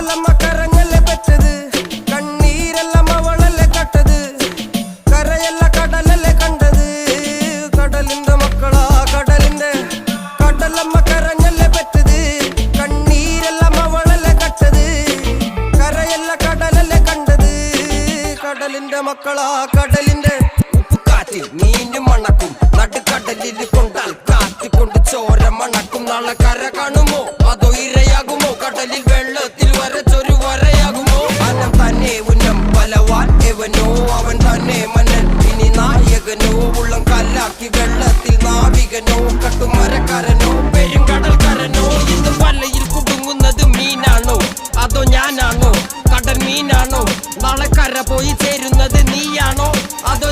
കടലമ്മ കരഞ്ഞല്ലേ പെറ്റത്, കണ്ണീരെല്ലാം അവളല്ലേ കട്ടത്, കരയല്ല കടലല്ലേ കണ്ടത്. കടലിന്റെ മക്കളാ കടലിന്റെ, കടലമ്മ കരഞ്ഞല്ലേ പെറ്റത്, കണ്ണീരെല്ലാം അവളല്ലേ കട്ടത്, കരയല്ല കടലല്ലേ കണ്ടത്. കടലിന്റെ മക്കളാ കടലിന്റെ. ഉപ്പുകാറ്റിൽ മീനും മണക്കും, നടുക്കടലിൽ കൊണ്ടാൽ കാറ്റിക്കൊണ്ട് ചോര മണക്കും. നാളെ കര കാണുമോ അതോ ഇരയാകുമോ, കടലിൽ വെള്ളത്തിൽ വരച്ചൊരു വരയാകുമോ. അനം തന്നെ ഉന്നം ബലവാൻ എവനോ, അവൻ തന്നെ മന്നൻ ഇനി നായകനോ. ഉള്ളം കല്ലാക്കി വെള്ളത്തിൽ നാവികനോ, കട്ടുമരക്കാരനോ പെരുങ്കടൽക്കാരനോ. ഇന്ന് വലയിൽ കുടുങ്ങുന്നത് മീനാണോ അതോ ഞാനാണോ, കടൽ മീനാണോ. നാളെ കര പോയി ചേരുന്നത് നീയാണോ അതോ